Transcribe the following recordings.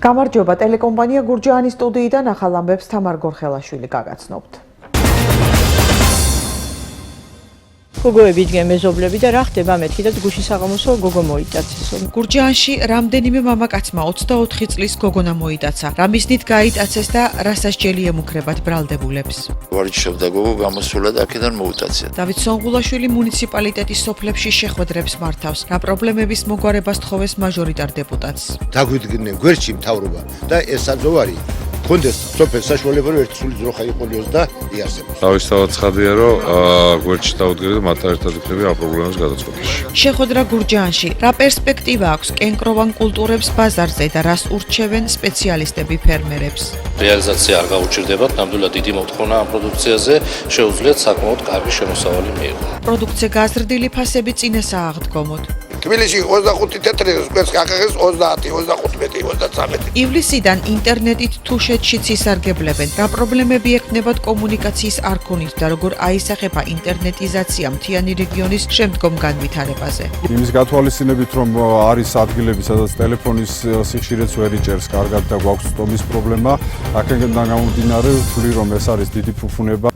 გამარჯობა, ტელეკომპანია გურჯაანის სტუდიიდან ახალ ამბებს თამარ გორხელაშვილი გაგაცნობთ. გოგოები იდგნენ მეზობლები და რა ხდება მეთქი და გუში საღამოსო გოგო მოიტაცეს. გურჯაანში რამდენიმე მამაკაცმა 24 წლის გოგონა მოიტაცა. რა მიზნით გაიტაცეს და რასაც ჯელი ემუქრებათ ბრალდებულებს. ვარჯიშობდა გოგო გამოსულა და აქედან მოუტაცია. დავით სონღულაშვილი მუნიციპალიტეტის სოფლებში შეხვედრებს მართავს. რა პრობლემების მოგვარებას თხოვეს მაჟორიტარ დეპუტატს. დაგვიდგნენ გვერდში მთავრობა და ეს საძოვარი კონდეს სოფელ საშუალება რომ ერთი სული ძროხა იყოლიოს და იარსებოს. თავისთავად ცხადია რომ გვერდში დავუდგები და მათ ერთად ვიქნები ამ პრობლემის გადაწყვეტაში. შეხვედრა გურჯაანში. რა პერსპექტივა აქვს კენკროვან კულტურებს ბაზარზე და რას ურჩევენ სპეციალისტები ფერმერებს? რეალიზაცია არ გაუჭირდებათ, ნამდვილად დიდი მოთხოვნა ამ პროდუქციაზე, შეუძლიათ საკმაოდ კარგი შემოსავალი მიიღო. პროდუქცია გაზრდილი ფასები წინასაა აღდგომოდ. თბილისში 25 თეთრი სკვერს კაკაღეს 30, 25, 33. ივლისიდან ინტერნეტით თუშეთშიც ისარგებლებენ. რა პრობლემები ექნებათ კომუნიკაციის არქონით და როგორ აისახება ინტერნეტიზაცია მთიანი რეგიონის შემდგომ განვითარებაზე. იმის გათვალისწინებით რომ არის ადგილები, სადაც ტელეფონის სიხშირეც ვერ იჭერს კარგად და გვაქვს სტომის პრობლემა, აქედან გამომდინარე ვთვლი რომ ეს არის დიდი ფუფუნება.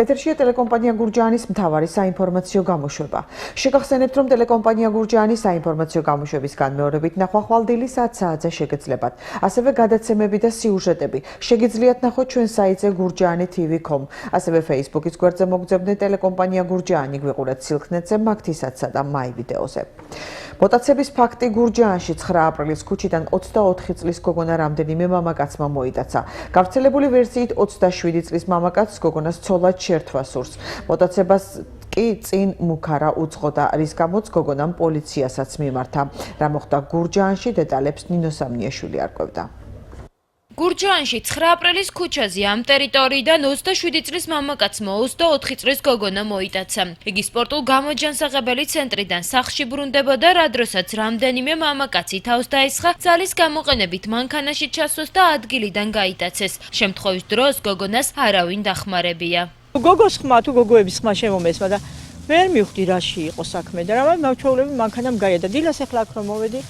ეთერშია ტელეკომპანია გურჯაანის მთავარი საინფორმაციო გამოშვება. შეგახსენებთ, რომ ტელეკომპანია გურჯაანის საინფორმაციო გამოშვების განმეორებით ნახვა ხვალდილი საათ საათზე შეგეძლებათ. ასევე გადაცემები და სიუჟეტები შეგიძლიათ ნახოთ ჩვენ საიტზე gurjaani.tv.com. ასევე Facebook-ის გვერდზე მოგძებნეთ ტელეკომპანია გურჯაანი, გვიყურეთ სილქნეტზე, მაგთისაცსა და მაი ვიდეოზე. მოტაცების ფაქტი გურჯაანში 9 აპრილის ქუჩიდან 24 წლის გოგონა რამდენიმე მამაკაცმა მოიტაცა. გავრცელებული ვერსიით 27 წლის მამაკაცს გოგონას ცოლად შერთვა სურს. მოტაცებას კი წინ მუქარა უძღოდა, რის გამოც გოგონამ პოლიციასაც მიმართა. რა მოხდა გურჯაანში, დეტალებს ნინო სამნიაშვილი არკვევდა. გურჯაანში 9 აპრილის ქუჩაზე ამ ტერიტორიიდან 27 წლის მამაკაცმა 24 წლის გოგონა მოიტაცა. იგი სპორტულ გამოჯანსაღებელი ცენტრიდან სახლში ბრუნდებოდა, რა დროსაც რამდენიმე მამაკაცი თავს დაესხა, ძალის გამოყენებით მანქანაში ჩასვეს და ადგილიდან გაიტაცეს. შემთხვევის დროს გოგონას არავინ დახმარებია. გოგოს ხმა თუ გოგოების ხმა შემომესმა და ვერ მივხვდი რაში იყო საქმე და რამე მოვჩაულები მანქანამ გაიადა. დილას ახლა აქ რომ მოვედი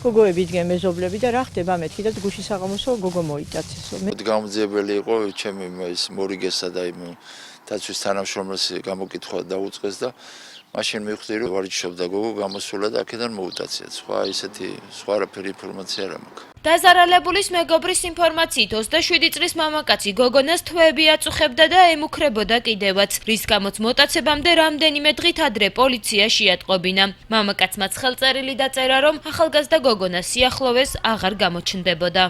გოგოები იდგნენ მეზობლები და რა ხდება მეთქი და გუში საღამოსო გოგო მოიტაცეს. გამძიებელი იყო ჩემი ის მორიგესა და იმ დაცვის თანამშრომელს გამოკითხვა დაუწყეს და მაშინ მივხვდი რომ ვარჯიშობდა გოგო გამოსულა და აქედან მოუტაცია. სხვა ისეთი სხვა რაფერი ინფორმაცია არ მაქვს. დაზარალებულის მეგობრის ინფორმაციით 27 წლის მამაკაცი გოგონას თვეები აწუხებდა და ემუქრებოდა კიდევაც, რის გამოც მოტაცებამდე რამდენიმე დღით ადრე პოლიცია შეატყობინა. მამაკაცმა ხელწერილი დაწერა, რომ ახალგაზრდა გოგონა სიახლოვეს აღარ გამოჩნდებოდა.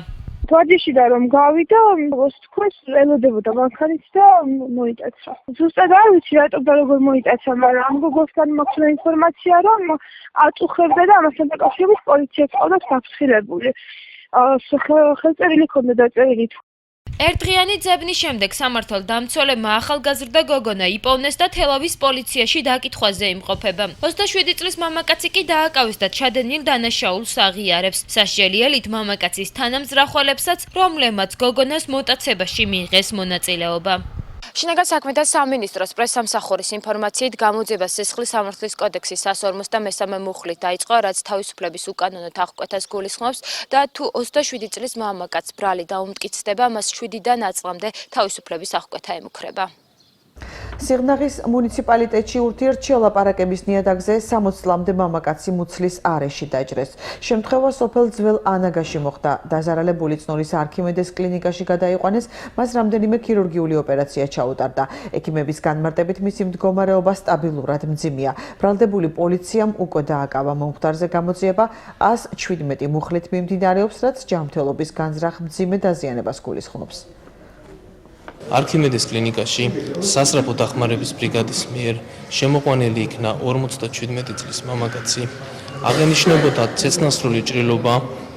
ვარჯიშიდან რომ გავიდა, როგორც თქოს, ელოდებოდა მანქანით და მოიტაცა. ზუსტად არ ვიცი რატომ და როგორ მოიტაცა, მაგრამ ამ გოგოსთან მაქვს ინფორმაცია, რომ აწუხებდა და ამასთან დაკავშირებით პოლიცია წავდა გაფრთხილებული. ხელწერილი ქონდა დაწერილი. ერთდღიანი ძებნის შემდეგ სამართალდამცველებმა ახალგაზრდა გოგონა იპოვნეს და თელავის პოლიციაში დაკითხვაზე იმყოფება. 27 წლის მამაკაცი კი დააკავეს და ჩადენილ დანაშაულს აღიარებს. სასჯელიელით მამაკაცის თანამძრახველებსაც, რომლებმაც გოგონას მოტაცებაში მიიღეს მონაწილეობა. შინაგან საქმეთა სამინისტროს პრესსამსახურის ინფორმაციით გამოძიება სისხლის სამართლის კოდექსის 153 მუხლით დაიწყო, რაც თავისუფლების უკანონოდ აღკვეთას გულისხმობს და თუ 27 წლის მამაკაცს ბრალი დაუმტკიცდება, მას 7-დან 10 წლამდე თავისუფლების აღკვეთა ემუქრება. სიღნაღის მუნიციპალიტეტში ურთიერთჩი ლაპარაკების ნიადაგზე 60 წლამდე მამაკაცი მუცლის არეში დაჭრეს. შემთხვევა სოფელ ძველ ანაგაში მოხდა. დაზარალებული წნორის არქიმედეს კლინიკაში გადაიყვანეს, მას რამდენიმე ქირურგიული ოპერაცია ჩაუტარდა. ექიმების განმარტებით მისი მდგომარეობა სტაბილურად მძიმეა. ბრალდებული პოლიციამ უკვე დააკავა მომხდარზე გამოძიება 117 მუხლით მიმდინარეობს, რაც ჯანმრთელობის განზრახ მძიმე დაზიანებას გულისხმობს. არქიმედეს კლინიკაში სასწრაფო დახმარების ბრიგადის მიერ შემოყვანილი იქნა 57 წლის მამაკაცი. აღენიშნებოდა ცეცხლსრული ჭრილობა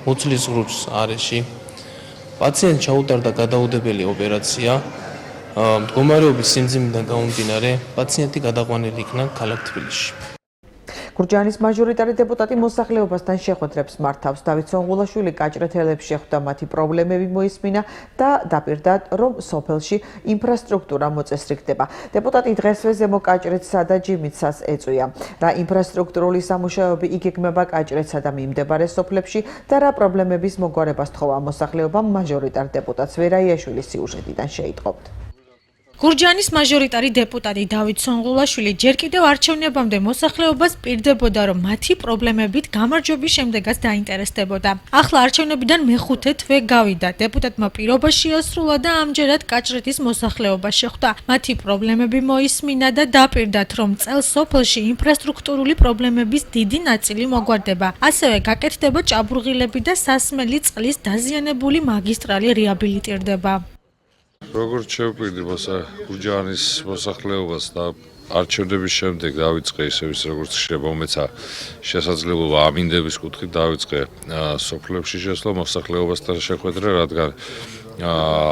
მუცლის ღრუჩის არეში. პაციენტს ჩაუტარდა გადაუდებელი ოპერაცია. მდგომარეობის სიმძიმიდან გამომდინარე, პაციენტი გადაყვანილი იქნა ქალაქ თბილისში. გურჯაანის მაჟორიტარი დეპუტატი მოსახლეობასთან შეხვედრებს მართავს. დავით სონღულაშვილი კაჭრეთელებს შეხვდა, მათი პრობლემები მოისმინა და დაპირდა, რომ სოფელში ინფრასტრუქტურა მოწესრიგდება. დეპუტატი დღესვე ზემო კაჭრეთსა და ჯიმიცას ეწვია. რა ინფრასტრუქტურული სამუშაოები იგეგმება კაჭრეთსა და მიმდებარე სოფლებში და რა პრობლემების მოგვარებას თხოვა მოსახლეობამ, მაჟორიტარ დეპუტატს ვერაიაშვილის სიუჟეტიდან შეიტყობთ. გურჯაანის მაჟორიტარი დეპუტატი დავით სონღულაშვილი ჯერ კიდევ არჩევნებამდე მოსახლეობას პირდებოდა, რომ მათი პრობლემებით გამარჯვების შემდეგაც დაინტერესდებოდა. ახლა არჩევნებიდან მეხუთე თვე გავიდა. დეპუტატმა პირობა შეასრულა და ამჯერად კაჭრეთის მოსახლეობას შეხვდა. მათი პრობლემები მოისმინა და დაპირდათ, რომ წელს სოფელში ინფრასტრუქტურული პრობლემების დიდი ნაწილი მოგვარდება. ასევე გაკეთდება ჭაბურღილები და სასმელი წყლის დაზიანებული მაგისტრალი რეაბილიტირდება. როგორც შევპირდი გურჯაანის მოსახლეობას და არჩევნების შემდეგ დავიწყე ისე როგორც შეიძლება უმეცა შესაძლებლობა ამინდების კუთხით დავიწყე სოფლებში შესვლა მოსახლეობასთან შეხვედრა, რადგან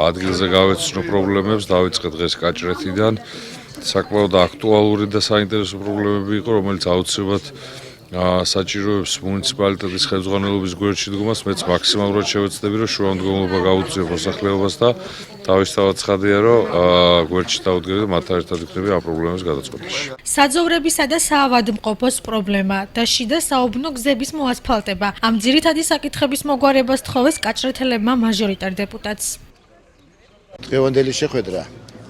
ადგილზე გავეცნო პრობლემებს, დავიწყე დღეს კაჭრეთიდან. საკმაოდ აქტუალური და საინტერესო პრობლემები იყო, რომელიც აუცილებლად საჭიროებს მუნიციპალიტეტის ხელმძღვანელობის გვერდში დგომას. მეც მაქსიმალურად შევეცდები, რომ შუამდგომლობა გაუწიო მოსახლეობას და თავისთავად ცხადია, რომ გვერდში დავუდგები და მათ ერთად ვიქნები ამ პრობლემის გადაწყვეტაში. საძოვრებისა და საავადმყოფოს პრობლემა და შიდა საუბნო გზების მოასფალტება. ამ ძირითადი საკითხების მოგვარებას თხოვეს კაჭრეთელებმა მაჟორიტარ დეპუტატს. დღევანდელი შეხვედრა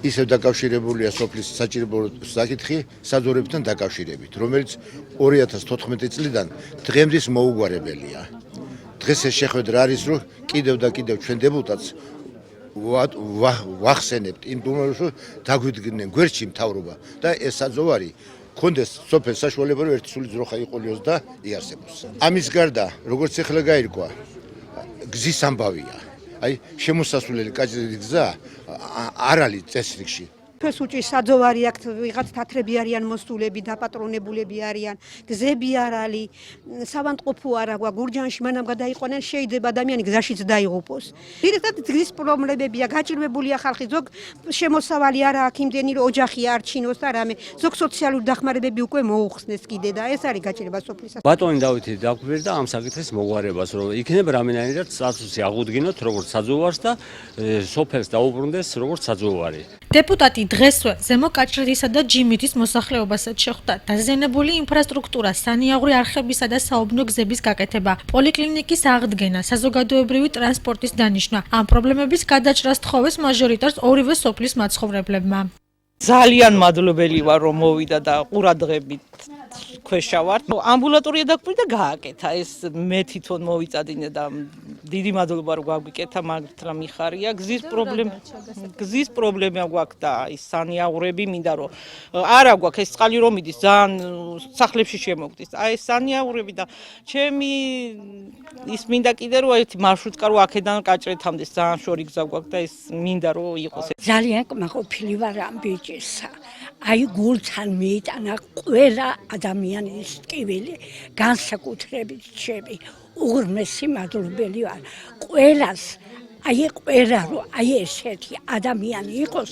ისევ დაკავშირებულია სოფლის საჭირო საკითხი საძოვრებთან დაკავშირებით, რომელიც 2014 წლიდან დღემდეც მოუგვარებელია. დღეს ეს შეხვედრა არის, რომ კიდევ და კიდევ ჩვენ დეპუტატს ვახსენებთ იმ დუმას, რომ დაგვიდგნენ გვერდში მთავრობა და ეს საძოვარი კონდეს სოფელს საშუალება, რომ ერთი სული ძროხა იყოლიოს და იარსებოს. ამის გარდა, როგორც ახლა გაირკვა, გზის ამბავია. აი შემოსასვლელი კაჭრეთის გზა არ არის წესრიგში. ფეს უჭი საძოვარი აქ ვიღაც თათრები არიან მოსულები, დაპატრონებულები არიან, გზები არ არის, სავანტყოფო არ აქვს. გურჯაანში მანამ გადაიყვანენ, შეიძლება ადამიანი გზაშიც დაიღუპოს. ძირითადად გზის პრობლემებია, გაჭირვებულია ხალხი, ზოგ შემოსავალი არ აქვს იმდენი, რომ ოჯახი არ ჩინოს და რამე, ზოგ სოციალური დახმარებები უკვე მოუხსნეს კიდე და ეს არის გაჭირვა სოფლისა. ბატონი დავითი დაგვირდა ამ საკითხის მოგვარებას, რომ იქნება რამენაირად სტატუსი აღუდგინოთ როგორც საძოვარს და სოფელს დაუბრუნდეს როგორც საძოვარი. დეპუტატი დღესვე ზემო კაჭრეთისა და ჯიმითის მოსახლეობასაც შეხვდა. დაზიანებული ინფრასტრუქტურა, სანიაღვრე არხებისა და საუბნო გზების გაკეთება, პოლიკლინიკის აღდგენა, საზოგადოებრივი ტრანსპორტის დანიშვნა. ამ პრობლემების გადაჭრას თხოვეს მაჟორიტარს ორივე სოფლის მაცხოვრებლებმა. ძალიან მადლობელი ვარ, რომ მოვიდა და ყურადღებით ქვეშა ვარ. ამბულატორია დაგვიდა გააკეთა, ეს მე თვითონ მოვიწადინე და დიდი მადლობა რომ გაგვიკეთა, მაგრამ მიხარია გზის პრობლემა გვაქვს და ის სანიაღვრები მინდა რომ არა გვაქვს ეს წყალი რომ მიდის ძალიან სახლებში შემოგდის. აი ეს სანიაღვრები და ჩემი ის მინდა კიდე რომ ერთი მარშრუტკა რო აქედან კაჭრეთამდე ძალიან შორი გზა გვაქვს და ეს მინდა რომ იყოს. ძალიან კმაყოფილი ვარ ამ ბიჭისა. აი გულთან მიიტანა ყველა ადამიანის ტკივილი, განსაკუთრებით ჩემი. უღრმესი მადლობელი ვარ ყველას. აი ყველა რომ აი ესეთი ადამიანი იყოს,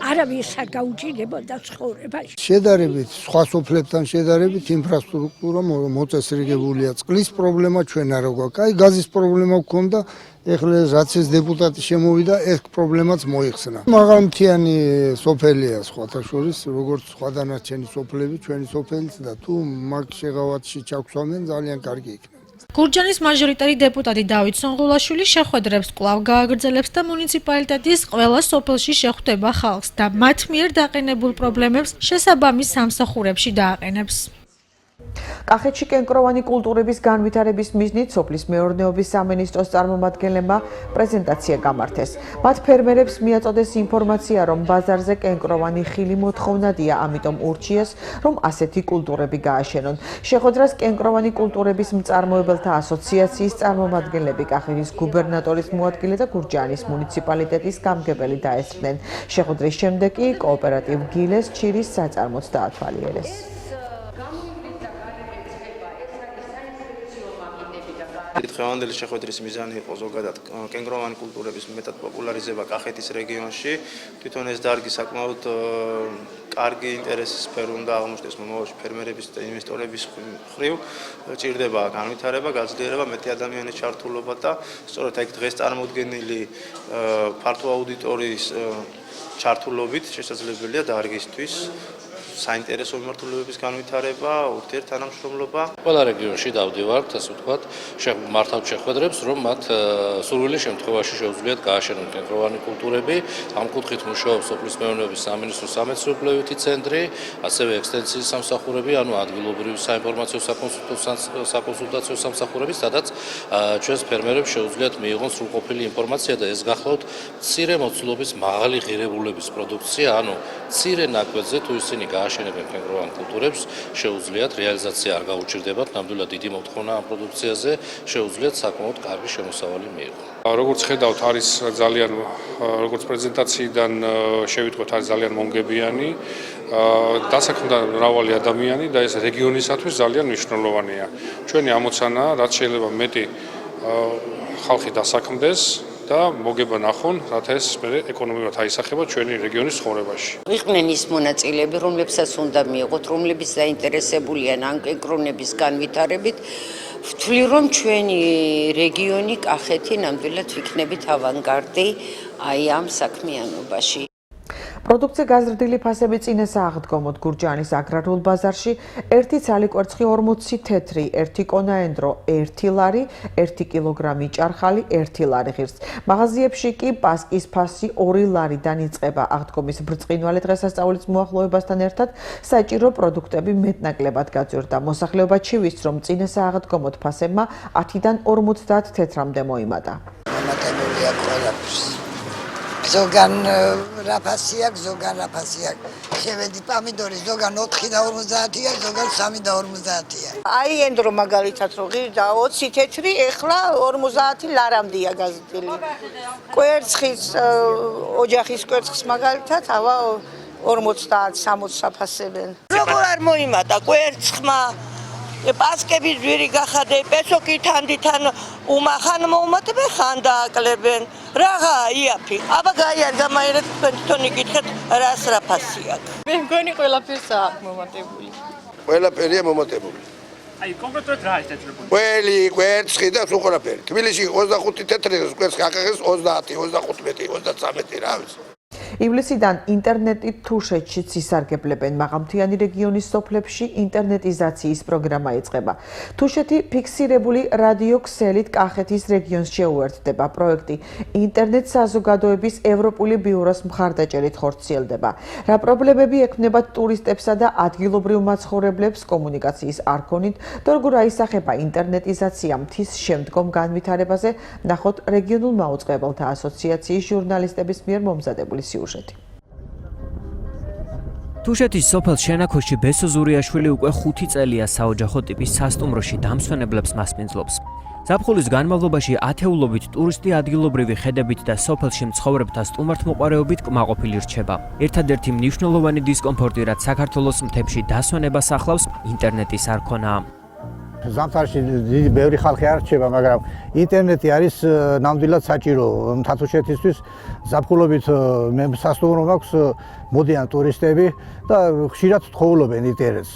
არავის არ გაუჭირებოდა ცხოვრებაში. შედარებით სხვა სოფლებთან შედარებით ინფრასტრუქტურა მოწესრიგებულია. წყლის პრობლემა ჩვენ არ გვაქვს. აი გაზის პრობლემა გქონდა, ეხლა რაც ეს დეპუტატი შემოვიდა, ეს პრობლემაც მოიხსნა. მაღალმთიანი სოფელია სხვათა შორის, როგორც სხვა დანარჩენი სოფლები, ჩვენი სოფელიც და თუ მაგ შეღავათში ჩაგვსვამენ, ძალიან კარგი იქნება. გურჯაანის მაჟორიტარი დეპუტატი დავით სონღულაშვილი შეხვედრებს კვლავ გააგრძელებს და მუნიციპალიტეტის ყველა სოფელში შეხვდება ხალხს და მათ მიერ დაყენებულ პრობლემებს შესაბამის სამსახურებში დააყენებს. კახეთში კენკროვანი კულტურების განვითარების მიზნით სოფლის მეურნეობის სამინისტროს წარმომადგენლებმა პრეზენტაცია გამართეს. მათ ფერმერებს მიაწოდეს ინფორმაცია, რომ ბაზარზე კენკროვანი ხილი მოთხოვნადია, ამიტომ ურჩიეს, რომ ასეთი კულტურები გააშენონ. შეხვედრას კენკროვანი კულტურების მწარმოებელთა ასოციაციის წარმომადგენლები, კახეთის გუბერნატორის მოადგილე და გურჯაანის მუნიციპალიტეტის გამგებელი დაესწრნენ. შეხვედრის შემდეგ კი კოოპერატივ გილეს ჩირის საწარმოც დაათვალიერეს. დღევანდელი შეხვედრის მიზანი იყო ზოგადად კენგროვანი კულტურების მეტად პოპულარიზება კახეთის რეგიონში. თვითონ ეს დარგი საკმაოდ კარგი ინტერესის სფერო უნდა აღმოჩნდეს მომავალში ფერმერების და ინვესტორების მხრივ. ჭირდება განვითარება, გაძლიერება, მეტი ადამიანის ჩართულობა და სწორედ აქ დღეს წარმოდგენილი ფართო აუდიტორიის ჩართულობით შესაძლებელია დარგისთვის საინტერესო მიმართულებების განვითარება, ურთიერთთანამშრომლობა. ყველა რეგიონში დავდივართ, ასე ვთქვათ, მართავთ შეხვედრებს, რომ მათ სურვილი შემთხვევაში შეუძლიათ გააშენონ კენგროვანი კულტურები. ამ კუთხით მუშაობს სოფლის მეურნეობის სამინისტროს სამეცნიერო-კვლევითი ცენტრი, ასევე ექსტენსიის სამსახურები, ანუ ადგილობრივი საინფორმაციო საკონსულტაციო სამსახურები, სადაც ჩვენს ფერმერებს შეუძლიათ მიიღონ სრულყოფილი ინფორმაცია და ეს გახლავთ მცირე მოცულობის მაღალი ღირებულების პროდუქცია, ანუ მცირე ნაკვეთზე თუ ისინი გააშენებენ კენგროვან კულტურებს, შეუძლიათ რეალიზაცია არ გაუჭირდებათ, ნამდვილად დიდი მოთხოვნა ამ პროდუქციაზე, შეუძლიათ საკმაოდ კარგი შემოსავალი მიიღონ. როგორც ხედავთ, არის ძალიან როგორც პრეზენტაციიდან შევიტყვეთ, არის ძალიან მომგებიანი. დასაქმდა მრავალი ადამიანი და ეს რეგიონისათვის ძალიან მნიშვნელოვანია. ჩვენი ამოცანა, რაც შეიძლება მეტი ხალხი დასაქმდეს და მოგება ნახონ, რათა ეს ეკონომიკურად აისახება ჩვენი რეგიონის ცხოვრებაში. იყვნენ ის მონაწილეები, რომლებსაც უნდა მიიღოთ, რომლებიც დაინტერესებულიან ამ კენგროვნების განვითარებით, ვთვლი რომ ჩვენი რეგიონი კახეთი ნამდვილად ვიქნებით ავანგარდი აი ამ საქმიანობაში. პროდუქცია გაზრდილი ფასები წინასა აღდგომოდ გურჯაანის აგრარულ ბაზარში 1 ცალი კვერცხი 40 თეთრი, 1 კონა ენდრო 1 ლარი, 1 კილოგრამი ჭარხალი 1 ლარი ღირს. მაღაზიებში კი პასკის ფასი 2 ლარიდან იწყება. აღდგომის ბრწყინვალე დღესასწაულის მოახლოებასთან ერთად საჭირო პროდუქტები მეტნაკლებად გაძვირდა. მოსახლეობა ჩივის, რომ წინასა აღდგომოდ ფასებმა 10-დან 50 თეთრამდე მოიმატა. მომატებულია ყველაფერს. ზოგან რაფასი აქვს, ზოგან რაფასი აქვს. შევედი პამიდორი, ზოგან 4 და 50-ია, ზოგან 3 და 50-ია. აი ენდრო მაგალითად რო ღირდა 20 თეთრი, ეხლა 50 ლარამდეა გაზრდილი. კვერცხის ოჯახის კვერცხს მაგალითად ავა 50-60 საფასებენ. როგორ არ მოიმატა კვერცხმა პასკების ძვირი გახადე, პესოკი თანდითან უმახან მოუმატებენ, ხან დააკლებენ. რაღა იაფი. აბა გაიარ გამაერეთ თვითონ იკითხეთ რას რაფასი აქვს. მე მგონი ყველაფერსაა მომატებული. ყველაფერია მომატებული. აი კონკრეტულად რა არის დაჭრებული? ყველი, კვერცხი და სულ ყველაფერი. თბილისში 25 თეთრი კვერცხი, ახახეს 30, 35, 33 რა ვიცი. ივლისიდან ინტერნეტით თუშეთშიც ისარგებლებენ. მაღალმთიანი რეგიონის სოფლებში ინტერნეტიზაციის პროგრამა იწყება. თუშეთი ფიქსირებული რადიოქსელით კახეთის რეგიონს შეუერთდება. პროექტი ინტერნეტ საზოგადოების ევროპული ბიუროს მხარდაჭერით ხორციელდება. რა პრობლემები ექმნებათ ტურისტებსა და ადგილობრივ მაცხოვრებლებს კომუნიკაციის არ ქონით, და როგორ აისახება ინტერნეტიზაცია მთის შემდგომ განვითარებაზე, ნახოთ რეგიონულ მაუწყებელთა ასოციაციის ჟურნალისტების მიერ მომზადებული სიუჟეტი. თუშეთის სოფელ შენაქოში ბესო ზურიაშვილი უკვე 5 წელია საოჯახო ტიპის სასტუმროში დამსვენებლებს მასპინძლობს. ზაფხულის განმავლობაში ათეულობით ტურისტი ადგილობრივი ხედებით და სოფელში მცხოვრებთა სტუმართმოყვარეობით კმაყოფილი რჩება. ერთადერთი მნიშვნელოვანი დისკომფორტი, რაც საქართველოს მთებში დასვენებას ახლავს, ინტერნეტის არ ქონაა. ზამთარში ბევრი ხალხი არ რჩება, მაგრამ ინტერნეტი არის ნამდვილად საჭირო თათუშეთისთვის. ზაფხულობით მე სასტუმრო მაქვს, მოდიან ტურისტები და ხშირად თხოვლობენ ინტერნეტს.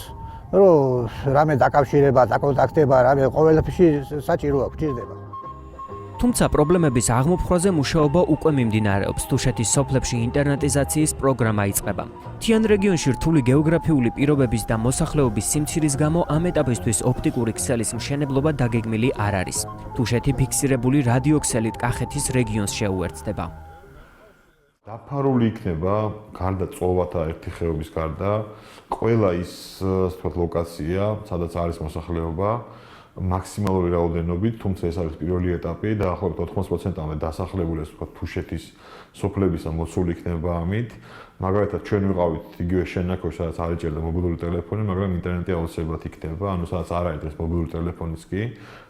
რომ რამე დაკავშირება, დაკონტაქტება, რამე ყოველფერში საჭიროა, გჭირდება. თუმცა პრობლემების აღმოფხვაზე მუშაობა უკვე მიმდინარეობს. თუშეთის სოფლებში ინტერნეტიზაციის პროგრამა იწყება. მთიან რეგიონში რთული გეოგრაფიული პირობების და მოსახლეობის სიმცირის გამო ამ ეტაპისთვის ოპტიკური ქსელის მშენებლობა დაგეგმილი არ არის. თუშეთი ფიქსირებული რადიოქსელით კახეთის რეგიონს შეუერთდება. დაფარული იქნება გარდა წვოვათა ერთი ხეობის გარდა ყველა ის თქვათ ლოკაცია, სადაც არის მოსახლეობა მაქსიმალური რაოდენობით, თუმცა ეს არის პირველი ეტაპი და ახლობით 80%-მდე დასახლებული ეს თქვათ თუშეთის სოფლებისა მოცული იქნება ამით. მაგალითად ჩვენ ვიყავით იგივე შენაქოში, სადაც არ იჭერდა მობილური ტელეფონი, მაგრამ ინტერნეტი აუცილებლად იქნება, ანუ სადაც არ არის ეს მობილური ტელეფონიც კი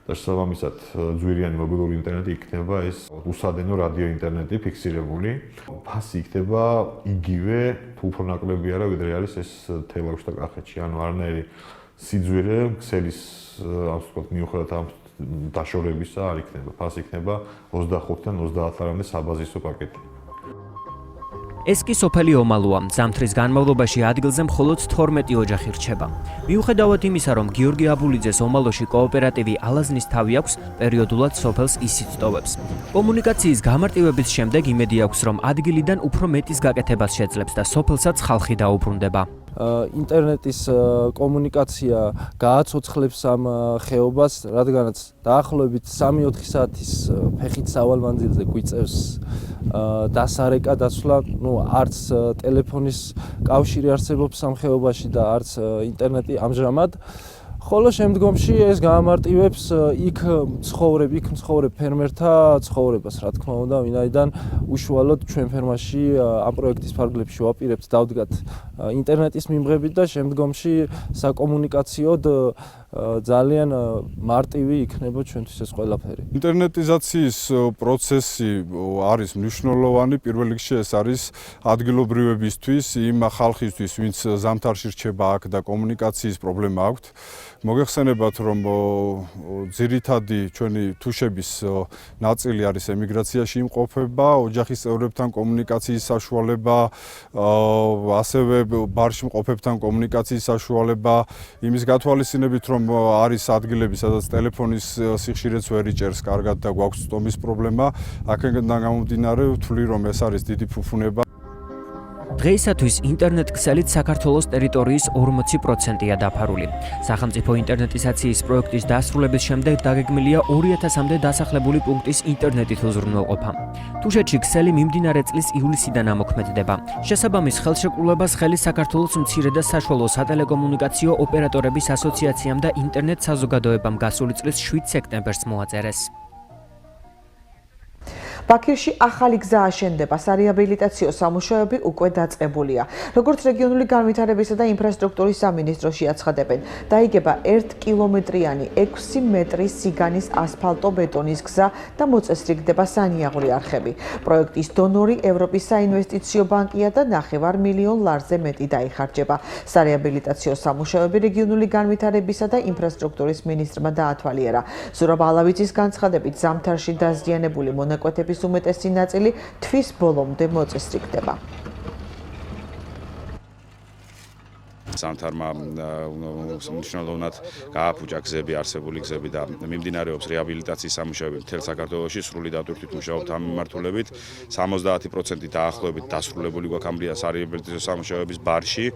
და შესაბამისად ძვირიანი მობილური ინტერნეტი იქნება ეს უსადენო რადიო ინტერნეტი ფიქსირებული. ფასი იქნება იგივე, თუ უფრო ნაკლები არა, ვიდრე არის ეს თელავში და კახეთში, ანუ არანაირი სიძვირე ქსელის ასე ვთქვათ მიუხედავად ამ დაშორებისა არ იქნება. ფას იქნება 25-დან 30-მდე საბაზისო პაკეტი. ეს კი სოფელი ომალუა. ზამთრის განმავლობაში ადგილზე მხოლოდ 12 ოჯახი რჩება. მიუხედავად იმისა, რომ გიორგი აბულიძეს ომალოში კოოპერატივი ალაზნის თავი აქვს, პერიოდულად სოფელს ისიც ტოვებს. კომუნიკაციის გამარტივების შემდეგ იმედი აქვს, რომ ადგილიდან უფრო მეტის გაკეთებას შეძლებს და სოფელსაც ხალხი დაუბრუნდება. ინტერნეტის კომუნიკაცია გააცოცხლებს ამ ხეობას, რადგანაც დაახლოებით 3-4 საათის ფეხით სავალ მანძილზე გვიწევს დასარეკა დაცვლა, არც ტელეფონის კავშირი არსებობს ამ ხეობაში და არც ინტერნეტი ამჟამად. ხოლო შემდგომში ეს გაამარტივებს იქ მცხოვრებ ფერმერთა ცხოვრებას, რა თქმა უნდა, ვინაიდან უშუალოდ ჩვენ ფერმაში ამ პროექტის ფარგლებში ვაპირებთ დავდგათ ინტერნეტის მიმღებით და შემდგომში საკომუნიკაციოდ ძალიან მარტივი იქნება ჩვენთვის ეს ყველაფერი. ინტერნეტიზაციის პროცესი არის მნიშვნელოვანი, პირველ რიგში ეს არის ადგილობრივებისთვის, იმ ხალხისთვის, ვინც ზამთარში რჩება აქ და კომუნიკაციის პრობლემა აქვთ. მოგეხსენებათ, რომ ძირითადი ჩვენი თუშების ნაწილი არის ემიგრაციაში იმყოფება, ოჯახის წევრებთან კომუნიკაციის საშუალება, ასევე ბარში მყოფებთან კომუნიკაციის საშუალება, იმის გათვალისწინებით, რომ არის ადგილები, სადაც ტელეფონის სიხშირეც ვერ იჭერს კარგად და გვაქვს სტომის პრობლემა, აქედან გამომდინარე ვთვლი, რომ ეს არის დიდი ფუფუნება. დღეისათვის ინტერნეტ ქსელით საქართველოს ტერიტორიის 40%-ია დაფარული. სახელმწიფო ინტერნეტიზაციის პროექტის დასრულების შემდეგ დაგეგმილია 2000-მდე დასახლებული პუნქტის ინტერნეტით უზრუნველყოფა. თუშეთში ქსელი მიმდინარე წლის ივლისიდან ამოქმედდება. შესაბამის ხელშეკრულებას ხელი საქართველოს მცირე და საშუალო სატელეკომუნიკაციო ოპერატორების ასოციაციამ და ინტერნეტ საზოგადოებამ გასული წლის 7 სექტემბერს მოაწერეს. ბაქირში ახალი გზა აშენდება, სარეაბილიტაციო სამუშაოები უკვე დაწყებულია. როგორც რეგიონული განვითარებისა და ინფრასტრუქტურის სამინისტროში აცხადებენ, დაიგება 1 კილომეტრიანი 6 მეტრის სიგანის ასფალტო-ბეტონის გზა და მოწესრიგდება სანიაღვრე არხები. პროექტის დონორი ევროპის საინვესტიციო ბანკია და 9 მილიონ ლარზე მეტი დაიხარჯება. სარეაბილიტაციო სამუშაოები რეგიონული განვითარებისა და ინფრასტრუქტურის მინისტრმა დაათვალიერა. ზურაბ ალავიძის განცხადებით, ზამთარში დაზიანებული მონაკვეთების უმეტესი ნაწილი თვის ბოლომდე მოწესრიგდება. ზამთარმა მნიშვნელოვნად გააფუჭა გზები, არსებული გზები და მიმდინარეობს რეაბილიტაციის სამუშაოები მთელ საქართველოში, სრული დატვირთვით მუშაობთ ამ მიმართულებით. 70% დაახლოებით დასრულებული გვაქვს ამ სარეაბილიტაციო სამუშაოების ბარში,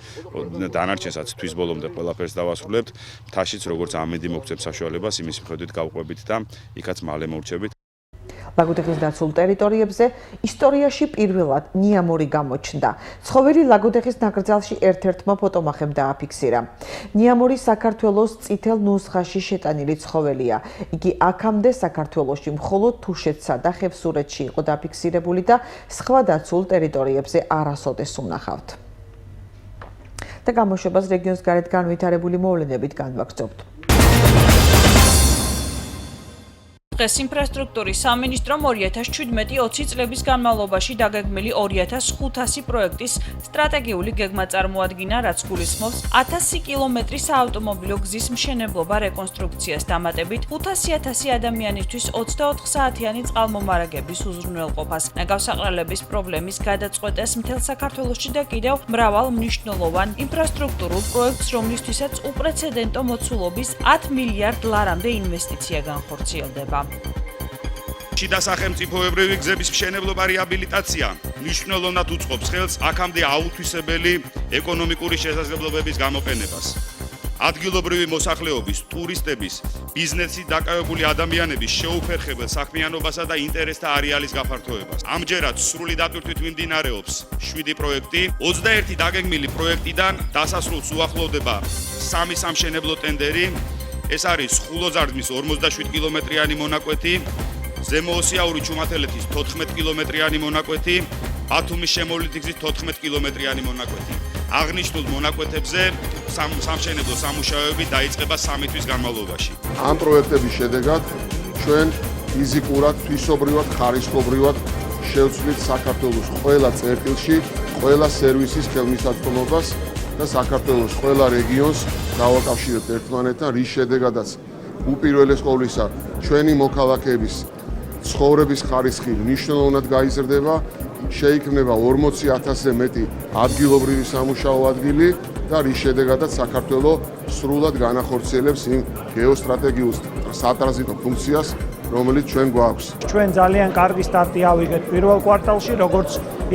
დანარჩენსაც თვის ბოლომდე ყველაფერს დავასრულებთ. მთაშიც როგორც ამინდი მოგცემ საშუალებას, იმის მიხედვით გავყვებით და იქაც მალე მორჩებით. ლაგოდეხის დაცულ ტერიტორიებზე ისტორიაში პირველად ნიამორი გამოჩნდა. ცხოველი ლაგოდეხის ნაკრძალში ერთ-ერთმა ფოტომახემ დააფიქსირა. ნიამორი საქართველოს წითელ ნუსხაში შეტანილი ცხოველია. იგი აქამდე საქართველოში მხოლოდ თუშეთსა და ხევსურეთში იყო დაფიქსირებული და სხვა დაცულ ტერიტორიებზე არასოდეს უნახავთ. და გამოშვებას რეგიონის გარეთ განვითარებული მოვლენებით განვაგრძობთ. დღეს ინფრასტრუქტურის სამინისტრომ 2017-20 წლების განმავლობაში დაგეგმილი 2500 პროექტის სტრატეგიული გეგმა წარმოადგინა, რაც გულისხმობს 1000 კილომეტრის საავტომობილო გზის მშენებლობა რეკონსტრუქციას დამატებით 500,000 ადამიანისთვის 24 საათიანი წყალმომარაგების უზრუნველყოფას, ნაგავსაყრელების პრობლემის გადაწყვეტას მთელ საქართველოში და კიდევ მრავალ მნიშვნელოვან ინფრასტრუქტურულ პროექტს, რომლისთვისაც უპრეცედენტო მოცულობის 10 მილიარდ ლარამდე ინვესტიცია განხორციელდება. შიდა სახელმწიფოებრივი გზების მშენებლობა რეაბილიტაცია მნიშვნელოვნად უწყობს ხელს აქამდე აუთვისებელი ეკონომიკური შესაძლებლობების გამოყენებას. ადგილობრივი მოსახლეობის, ტურისტების, ბიზნესით დაკავებული ადამიანების შეუფერხებელ საქმიანობასა და ინტერესთა არეალის გაფართოებას. ამჯერად სრული დატვირთვით მიმდინარეობს 7 პროექტი, 21 დაგეგმილი პროექტიდან დასასრულს უახლოვდება 3 სამშენებლო ტენდერი. ეს არის ხულოზარდმის 47 კილომეტრიანი მონაკვეთი, ზემოოსიაური ჩუმათელეთის 14 კილომეტრიანი მონაკვეთი, ბათუმის შემოვლითი გზის 14 კილომეტრიანი მონაკვეთი. აღნიშნულ მონაკვეთებზე სამშენებლო სამუშაოები დაიწყება 3 თვის განმავლობაში. ამ პროექტების შედეგად ჩვენ ფიზიკურად, თვისობრივად, ხარისხობრივად შევცვლით საქართველოს ყველა წერტილში, ყველა სერვისის ხელმისაწვდომობას და საქართველოს ყველა რეგიონს გავაკავშირებთ ერთმანეთთან, რის შედეგადაც უპირველეს ყოვლისა ჩვენი მოქალაქეების ცხოვრების ხარისხი მნიშვნელოვნად გაიზრდება, შეიქმნება 40,000-ზე მეტი ადგილობრივი სამუშაო ადგილი და რის შედეგადაც საქართველოს სრულად განახორციელებს იმ გეოსტრატეგიულ სატრანზიტო ფუნქციას, რომელიც ჩვენ გვაქვს. ჩვენ ძალიან კარგი სტარტი ავიღეთ პირველ კვარტალში, როგორც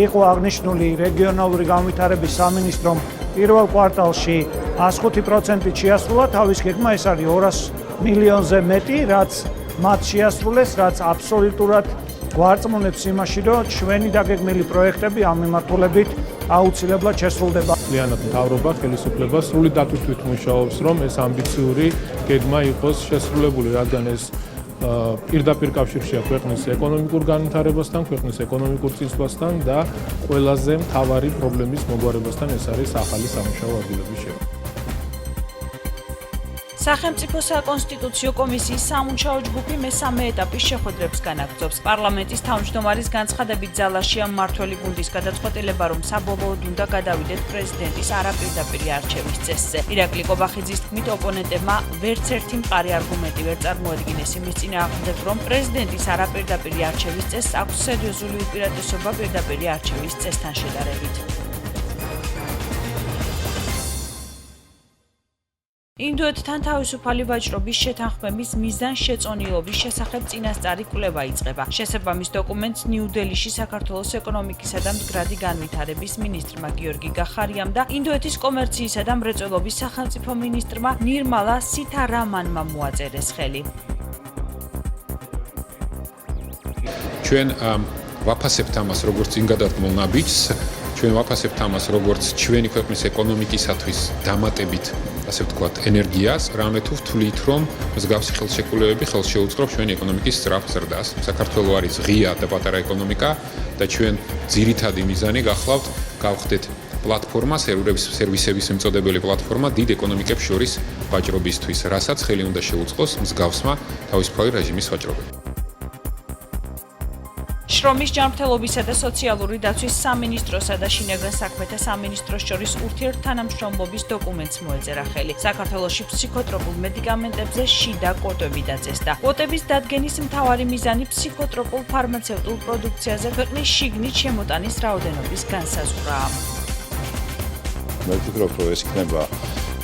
იყო აღნიშნული რეგიონალური განვითარების სამინისტრომ პირველ კვარტალში 105% შეასრულა თავის გეგმა, ეს არის 200 მილიონზე მეტი, რაც მათ შეასრულეს, რაც აბსოლუტურად გვარწმუნებს იმაში, რომ ჩვენი დაგეგმილი პროექტები ამ მიმართულებით აუცილებლად შესრულდება. მთლიანად მთავრობა ხელისუფლებას სრული დატვირთვით მუშაობს, რომ ეს ამბიციური გეგმა იყოს შესრულებული, რადგან ეს პირდაპირ კავშირშია ქვეყნის ეკონომიკურ განვითარებასთან, ქვეყნის ეკონომიკურ წინსვლასთან და ყველაზე მთავარი პრობლემის მოგვარებასთან, ეს არის ახალი სამუშაო ადგილების შექმნა. სახელმწიფო საკონსტიტუციო კომისიის სამუშაო ჯგუფი მესამე ეტაპის შეხვედრებს განაგრძობს. პარლამენტის თავმჯდომარის განცხადებით ძალაშია მმართველი გუნდის გადაწყვეტილება, რომ საბოლოოდ უნდა გადავიდეთ პრეზიდენტის არაპირდაპირი არჩევის წესზე. ირაკლი კობახიძის თქმით, ოპონენტებმა ვერც ერთი მყარი არგუმენტი ვერ წარმოადგინეს იმის წინააღმდეგ, რომ პრეზიდენტის არაპირდაპირი არჩევის წესს აქვს სერიოზული უპირატესობა პირდაპირი არჩევის წესთან შედარებით. ინდოეთთან თავისუფალი ვაჭრობის შეთანხმების მიზანშეწონილობის შესახებ წინასწარი კვლევა იწყება. შესაბამის დოკუმენტს ნიუ-დელიში საქართველოს ეკონომიკისა და მდგრადი განვითარების მინისტრმა გიორგი გახარიამ და ინდოეთის კომერციისა და მრეწველობის სახელმწიფო მინისტრმა ნირმალა სითარამანმა მოაწერეს ხელი. ჩვენ ვაფასებთ ამას როგორც წინ გადადგმულ ნაბიჯს, ჩვენ ვაფასებთ ამას როგორც ჩვენი ქვეყნის ეკონომიკისათვის დამატებით, ასე ვთქვათ, ენერგიას, რამე თუ ვთვლით, რომ მსგავსი ხელშეკრულებები ხელს შეუწყობს ჩვენი ეკონომიკის სწრაფ ზრდას. საქართველოს არის ღია და პატარა ეკონომიკა და ჩვენ ძირითადი მიზანი გახლავთ გავხდეთ პლატფორმა, სერვისების მიმწოდებელი პლატფორმა დიდ ეკონომიკებს შორის ვაჭრობისთვის, რასაც ხელი უნდა შეუწყოს მსგავსმა თავისუფალი რეჟიმის ვაჭრობები. შრომის ჯანმრთელობისა და სოციალური დაცვის სამინისტროსა და შინაგან საქმეთა სამინისტროს შორის ურთიერთთანამშრომლობის დოკუმენტს მოეწერა ხელი. საქართველოში ფსიქოტროპულ მედიკამენტებზე შიდა კვოტები დაწესდა. კვოტების დადგენის მთავარი მიზანი ფსიქოტროპულ ფარმაცევტულ პროდუქციაზე ქვეყნის შიგნით შემოტანის რაოდენობის განსაზღვრაა. მე ვფიქრობ, რომ ეს იქნება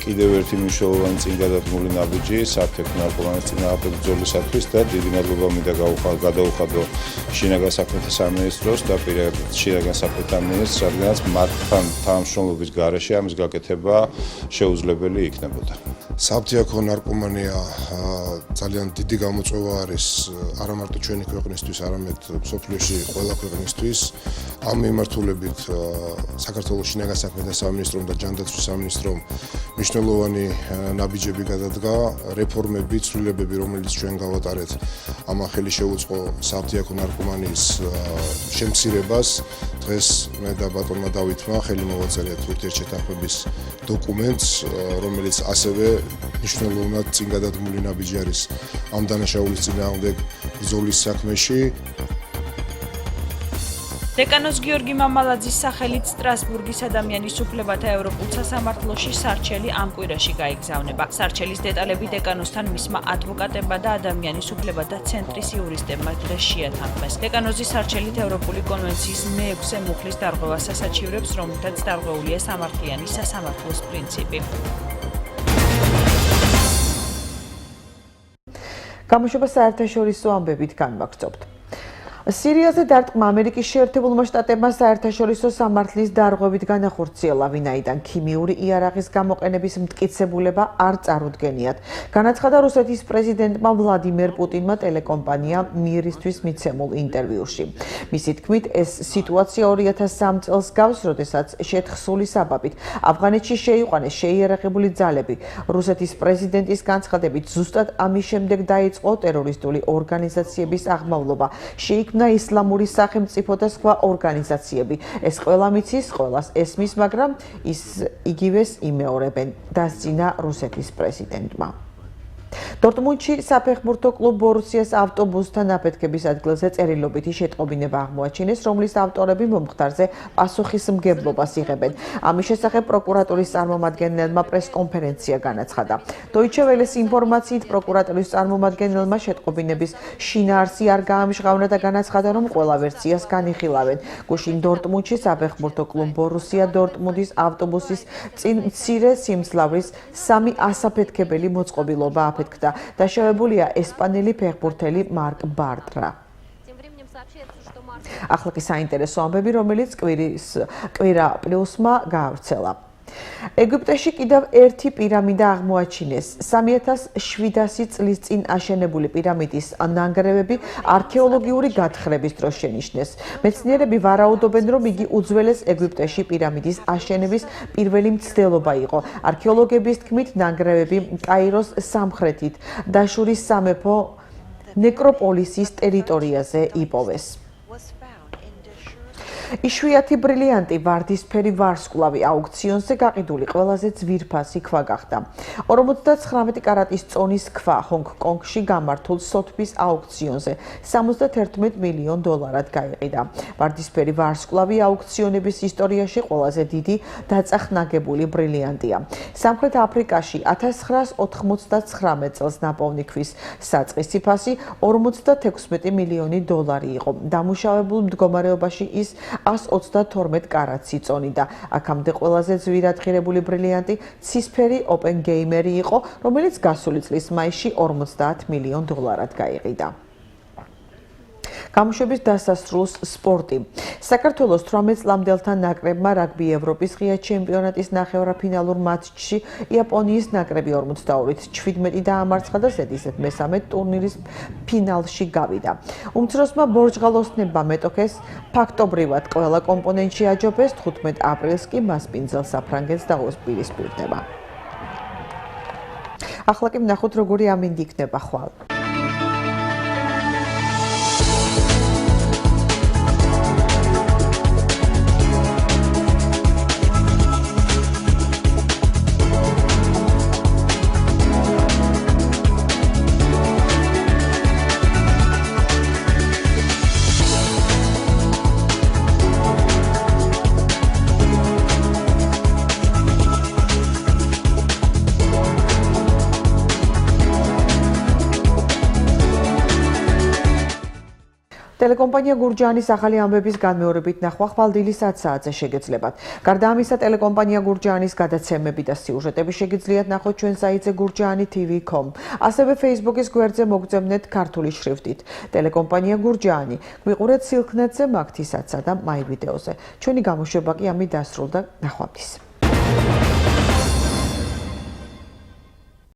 კიდევ ერთი მნიშვნელოვანი წინგადადგმული ნაბიჯი საფრთხე ნარკომანის წინააღმდეგ ბრძოლისათვის და დიდი მადლობა მინდა გადაუხადო შინაგან საქმეთა სამინისტროს და პირადად შინაგან საქმეთა მინისტრს, რადგანაც მათთან თანამშრომლობის გარეშე ამის გაკეთება შეუძლებელი იქნებოდა. საფრთხე ნარკომანია ძალიან დიდი გამოწვევა არის არა მარტო ჩვენი ქვეყნისთვის, არამედ მსოფლიოში ყველა ქვეყნისთვის. ამ მიმართულებით საქართველოს შინაგან საქმეთა სამინისტრომ და ჯანდაცვის სამინისტრომ მნიშვნელოვანი ნაბიჯები გადადგა, რეფორმები, ცვლილებები, რომელიც ჩვენ გავატარეთ, ამან ხელი შეუწყო საფრთხე ნარკომანიის შემცირებას. დღეს მე და ბატონმა დავითმა ხელი მოვაწერეთ ურთიერთშეთანხმების დოკუმენტს, რომელიც ასევე მნიშვნელოვნად წინგადადგმული ნაბიჯი არის ამ დანაშაულის წინააღმდეგ ბრძოლის საქმეში. დეკანოზ გიორგი მამალაძის სახელით სტრასბურგის ადამიანის უფლებათა ევროპულ სასამართლოში სარჩელი ამ კვირაში გაიგზავნება. სარჩელის დეტალები დეკანოზთან მისმა ადვოკატებმა და ადამიანის უფლებათა ცენტრის იურისტებმა დღეს შეათანხმეს. დეკანოზის სარჩელით ევროპული კონვენციის მე-6 მუხლის დარღვევას ასაჩივრებს, რომლითაც დარღვეულია სამართლიანი სასამართლოს პრინციპი. გამოშვება საერთაშორისო ამბებით განვაგრძობთ. სირიაზე დარტყმა ამერიკის შეერთებულმა შტატებმა საერთაშორისო სამართლის დარღვევით განახორციელა, ვინაიდან ქიმიური იარაღის გამოყენების მტკიცებულება არ წარუდგენიათ. განაცხადა რუსეთის პრეზიდენტმა ვლადიმერ პუტინმა ტელეკომპანია მირისთვის მიცემულ ინტერვიუში. მისი თქმით, ეს სიტუაცია 2003 წელს გავს, როდესაც შეთხსული საბაბით ავღანეთში შეიყვანეს შეიარაღებული ძალები. რუსეთის პრეზიდენტის განცხადებით, ზუსტად ამის შემდეგ დაიწყო ტერორისტული ორგანიზაციების აღმავლობა. შეიქმნა ისლამური სახელმწიფო და სხვა ორგანიზაციები. ეს ყველა მიცის, ყველას ესმის, მაგრამ იგივეს იმეორებენ, დასძინა რუსეთის პრეზიდენტმა. დორტმუნდში საფეხბურთო კლუბ ბორუსიას ავტობუსთან აფეთქების ადგილზე წერილობითი შეტყობინება აღმოაჩინეს, რომლის ავტორები მომხდარზე პასუხისმგებლობას იღებენ. ამის შესახებ პროკურატურის წარმომადგენელმა პრესკონფერენცია განაცხადა. Deutsche Welle-ის ინფორმაციით პროკურატურის წარმომადგენელმა შეტყობინების შინაარსი არ გაამჟღავნა და განაცხადა, რომ ყველა ვერსიას განიხილავენ. გუშინ დორტმუნდში საფეხბურთო კლუბ ბორუსია დორტმუნდის ავტობუსის წინ მცირე სიმძლავრის 3 ასაფეთქებელი მოწყობილობა აფეთქდა. დაშავებულია ესპანელი ფეხბურთელი მარკ ბარტრა. ახლა კი საინტერესო ამბები, რომელიც კვირა პლუსმა გაავრცელა. ეგვიპტეში კიდევ ერთი პირამიდა აღმოაჩინეს. 3700 წლის წინ აშენებული პირამიდის ნანგრევები არქეოლოგიური გათხრების დროს შენიშნეს. მეცნიერები ვარაუდობენ, რომ იგი უძველეს ეგვიპტეში პირამიდის აშენების პირველი მცდელობა იყო. არქეოლოგების თქმით, ნანგრევები კაიროს სამხრეთით დაშურის სამეფო ნეკროპოლისის ტერიტორიაზე იპოვეს. იშვიათი ბრილიანტი ვარდისფერი ვარსკვლავი აუქციონზე გაყიდული ყველაზე ძვირფასი ქვა გახდა. 59 კარატის წონის ქვა ჰონგ-კონგში გამართულ სოთბის აუქციონზე $71 მილიონ გაიყიდა. ვარდისფერი ვარსკვლავი აუქციონების ისტორიაში ყველაზე დიდი დაწახნაგებული ბრილიანტია. სამხრეთ აფრიკაში 1999 წელს ნაპოვნი ქვის საწყისი ფასი $46 მილიონი იყო. დამუშავებულ მდგომარეობაში ის 132 კარატს იწონიდა. აქამდე ყველაზე ძვირად ღირებული ბრილიანტი ცისფერი ოპენგეიმერი იყო, რომელიც გასული წლის მაისში $50 მილიონ გაიყიდა. გამოშვების დასასრულს სპორტი. საქართველოს 18 წლამდელთა ნაკრებმა რაგბი ევროპის ღია ჩემპიონატის ნახევარფინალურ მატჩში იაპონიის ნაკრები 42-17 დაამარცხა და ზედიზედ მესამე ტურნირის ფინალში გავიდა. უმცროსმა ბორჯღალოსნებმა მეტოქეს ფაქტობრივად ყველა კომპონენტში აჯობეს, 15 აპრილს კი მასპინძელ საფრანგეთს დაუპირისპირდება. ახლა კი ვნახოთ როგორი ამინდი იქნება ხვალ. ტელეკომპანია გურჯაანის ახალი ამბების განმეორებით ნახვა ხვალ-დილის 10 საათზე შეგეძლებათ. გარდა ამისა, ტელეკომპანია გურჯაანის გადაცემები და სიუჟეტები შეგიძლიათ ნახოთ ჩვენ საიტზე gurjani.tv.com. ასევე Facebook-ის გვერდზე მოგწებნეთ ქართული შრიფტით. ტელეკომპანია გურჯაანი. გვიყურეთ სილქნეტზე, მაგთისაცსა და მაი ვიდეოზე. ჩვენი გამოშვება კი ამით დასრულდა. ნახვამდის.